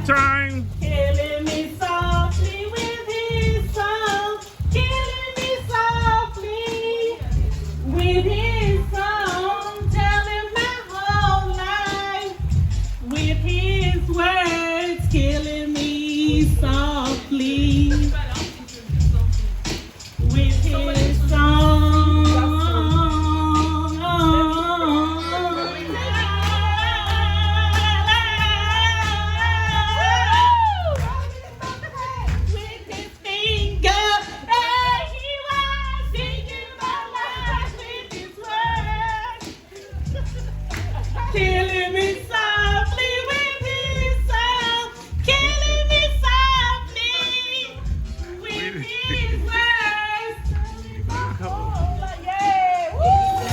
time. Killing me softly with his song. Killing me softly with his song. Telling my whole life with his words. Killing me softly with his song. With his finger, and he was singing my life with his words. Killing me softly with his song. Killing me softly with his words. Oh, yeah. Woo.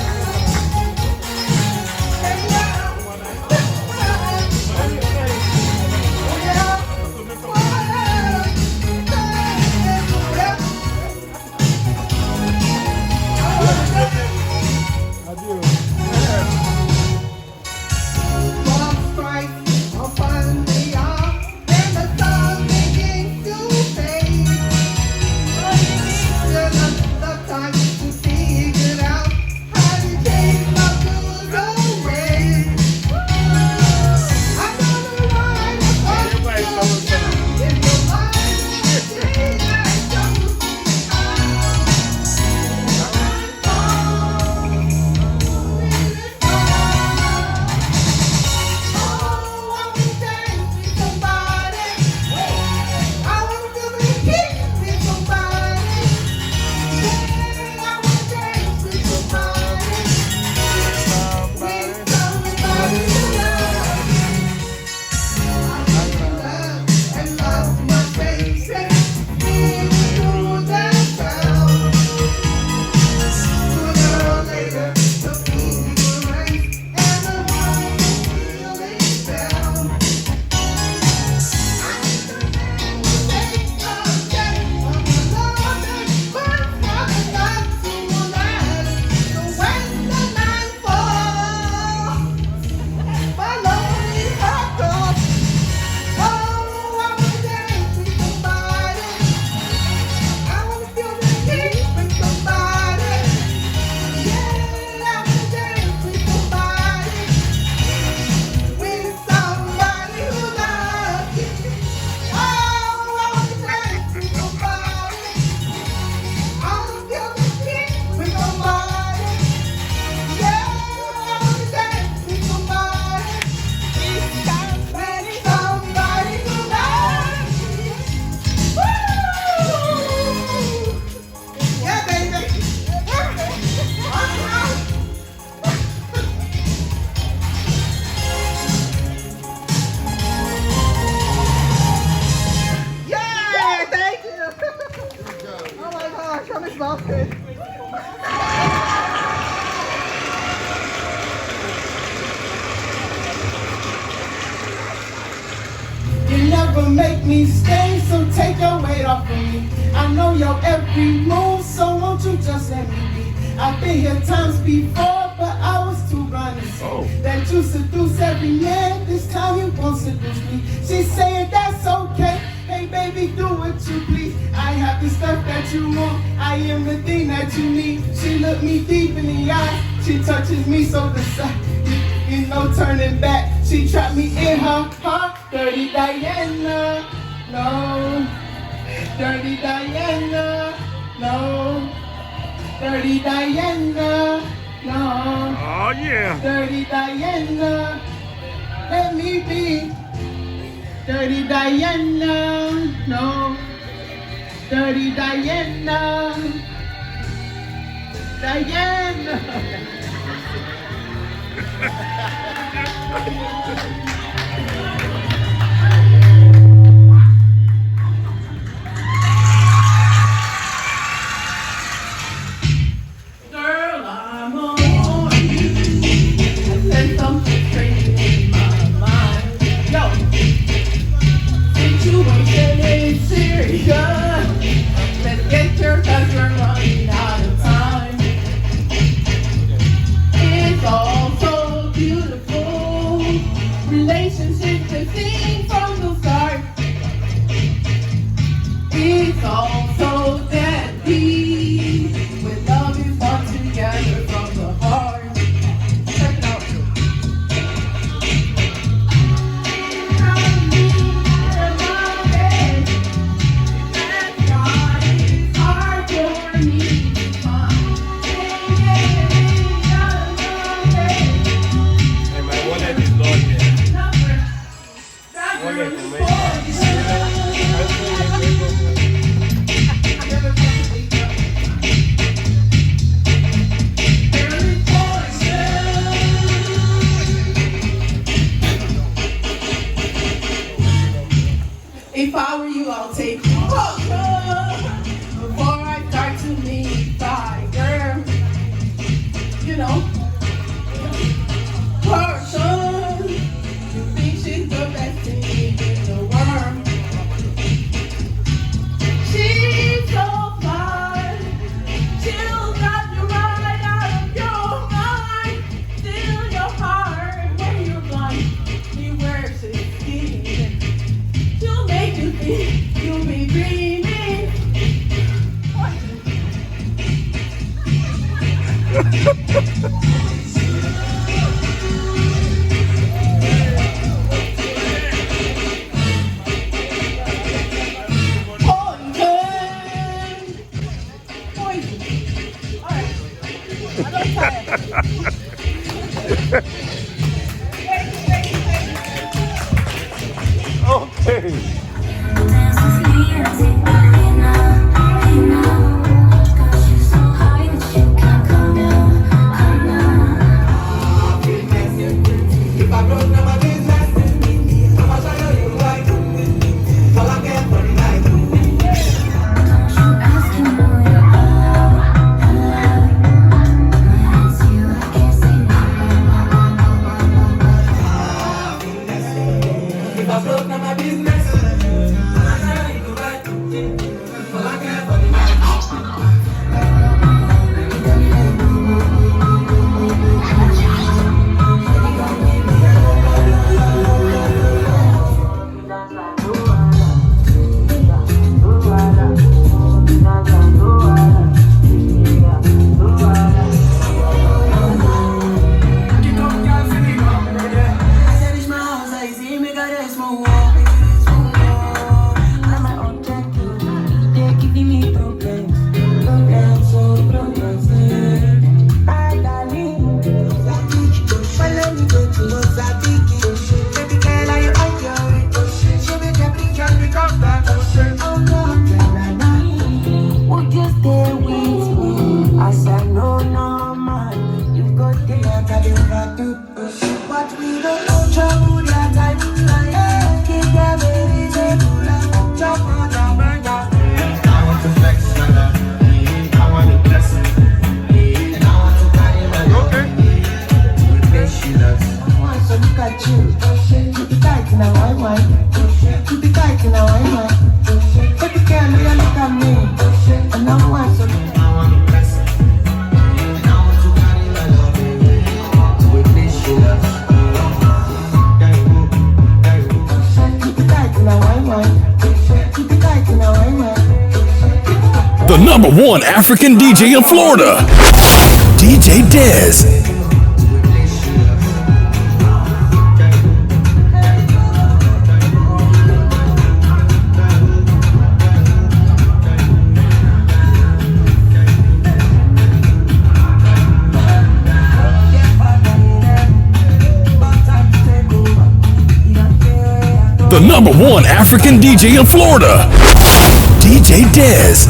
You never make me stay, so take your weight off of me. I know your every move, so won't you just let me be? I've been here times before, but I was too blind to see that you seduce every man. This time you won't seduce me. She's saying that's okay. Hey baby, do what you please. I have the stuff that you want. I am the thing that you need. She looked me deep in the eyes. She touches me so the side. You know, turning back. She trapped me in her heart. Dirty Diana, no. Dirty Diana, no. Dirty Diana, no. Oh, yeah. Dirty Diana, let me be. Dirty Diana, no. Dirty Diana, Diana. Girl, I'm on you. I said something crazy in my mind. Yo, situation is serious. Let's get your cause we're running out of time. It's all so beautiful. Relationships and things from the start. song so deadbeat. When love is brought together from the heart. Check it out. Hey, my wallet is lost here. Wallet is If I were you, I'll take caution before I start to meet by girl. You know, person. You think she's the best thing in the world. She's so fine. She'll got you right out of your mind. Steal your heart when you're blind. He wears his skin. She'll make you think you'll be dreaming. Poison. All right. I don't tired. okay. If I broke down my business, I'ma show you right. All I get for the night. If I broke down my business, I'ma show you right. All I get for the night. Would you stay with me? I said no, no man. You got the but we don't know trouble that I do like. Keep them in the jump on the burger. I want to flex my love. I want to bless it. And I want to carry my love. With this she loves. I want to look at you. Keep it tight in a wine. Keep it tight in a wine. Take the camera, look at me. And I want to I want to bless it. And I want to carry my love. With this she loves. keep it tight in a wine. Keep it tight in a wine. The number one African DJ in Florida, DJ Dez. The number one African DJ in Florida, DJ Dez.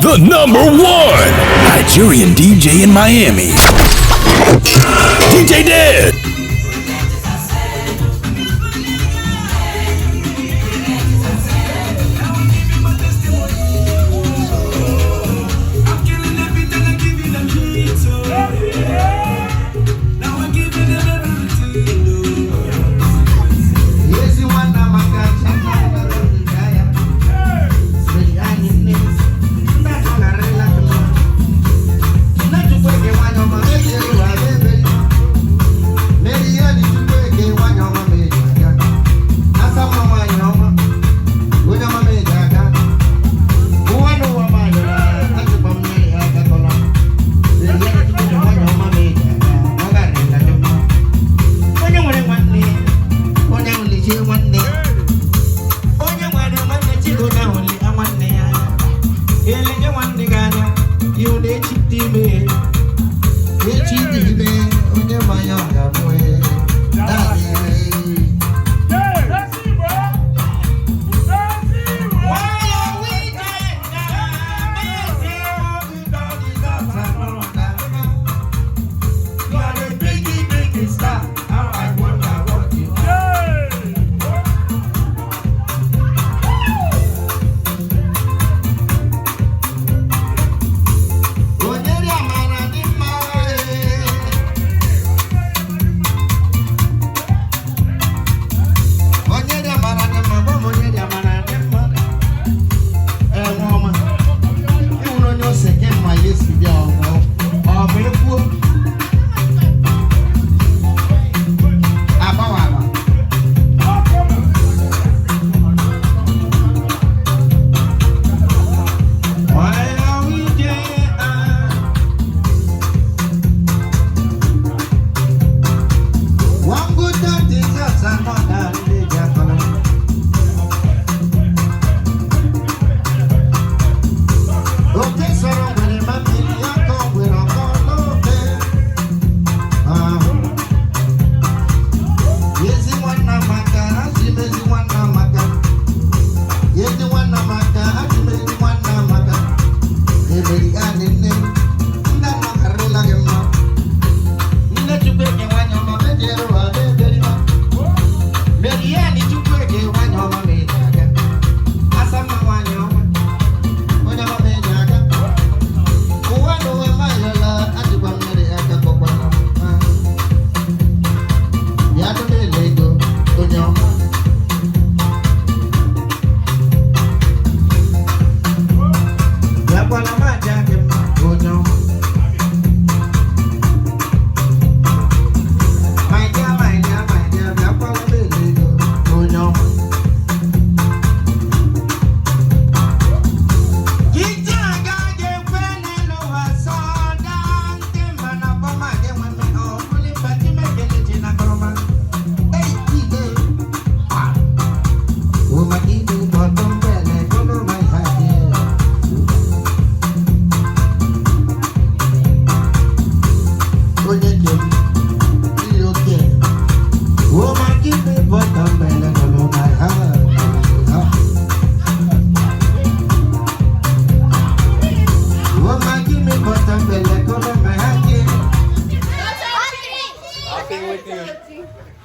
the number one Nigerian DJ in Miami, DJ Dead.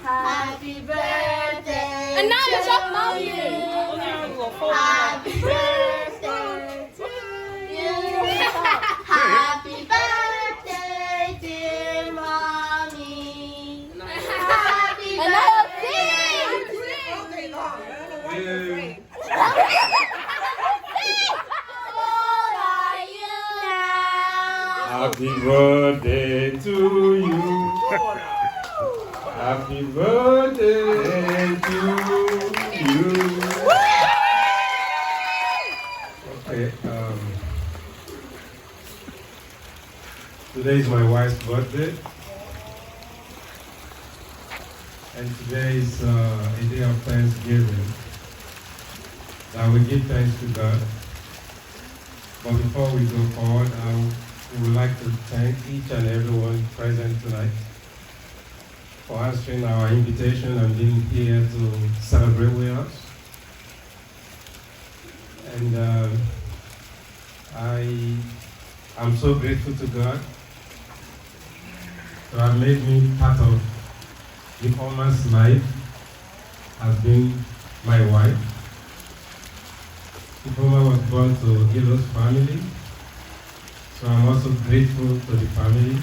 Happy birthday. And now it's up, Mommy. Happy birthday to you. Happy birthday, dear Mommy. Happy birthday. Happy birthday to you. Happy birthday to you. Okay, today is my wife's birthday. And today is a day of Thanksgiving. I will give thanks to God. But before we go forward, we would like to thank each and everyone present tonight for answering our invitation and being here to celebrate with us. And I'm so grateful to God to have made me part of Informer's life, has been my wife. Informer was born to Elo's family, so I'm also grateful to the family,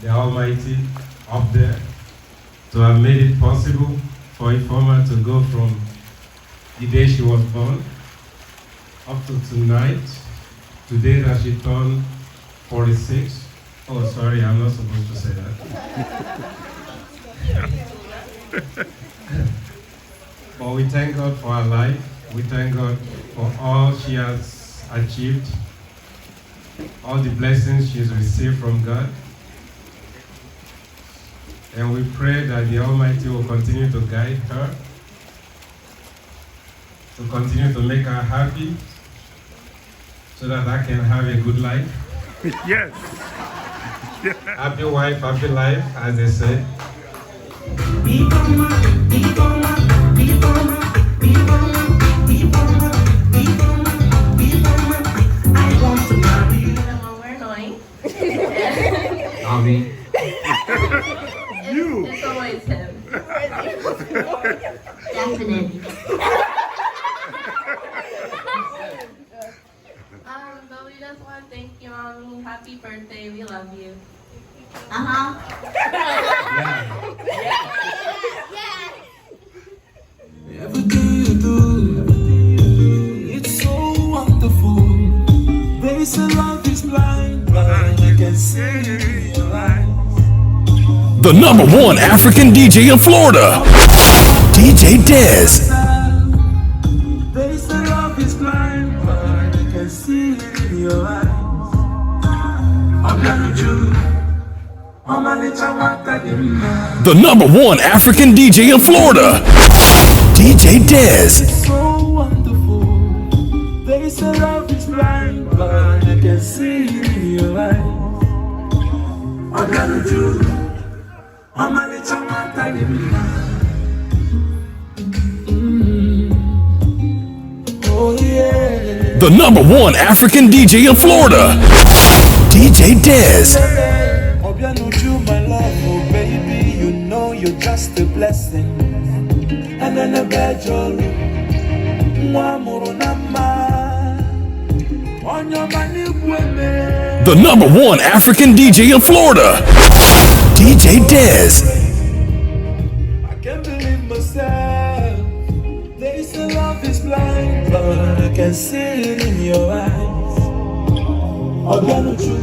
the Almighty up there, to have made it possible for Informer to go from the day she was born up to tonight, today that she turned 46. Oh, sorry, I'm not supposed to say that. But we thank God for her life. We thank God for all she has achieved, all the blessings she's received from God. And we pray that the Almighty will continue to guide her, to continue to make her happy, so that I can have a good life. Yes. Happy wife, happy life, as they say. We're annoying. Mommy. It's always him. Definitely. But we just want to thank you, Mommy. Happy birthday. We love you. Everything you do, it's so wonderful. They say love is blind, but I can see it in your eyes. The #1 African DJ in Florida, DJ Dez. They say love is blind, but I can see it in your eyes. I'm gonna do. The #1 African DJ in Florida, DJ Dez. It's so wonderful. They say love is blind, but I can see it in your eyes. I'm gonna do. Oh yeah. The #1 African DJ in Florida, DJ Dez. Obianuju, my love, oh baby, you know you're just a blessing. And then a bad jolly, on your money, women. The #1 African DJ in Florida, DJ Dez. I can't believe myself. They say love is blind, but I can see it in your eyes. Obianuju.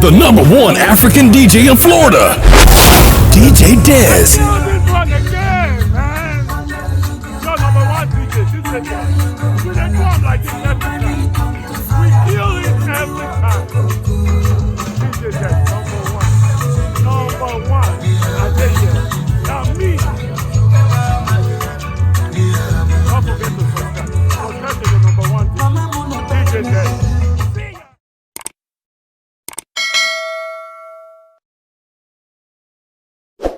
The #1 African DJ in Florida, DJ Dez. Do this one again, man. You're #1 DJ. This is it.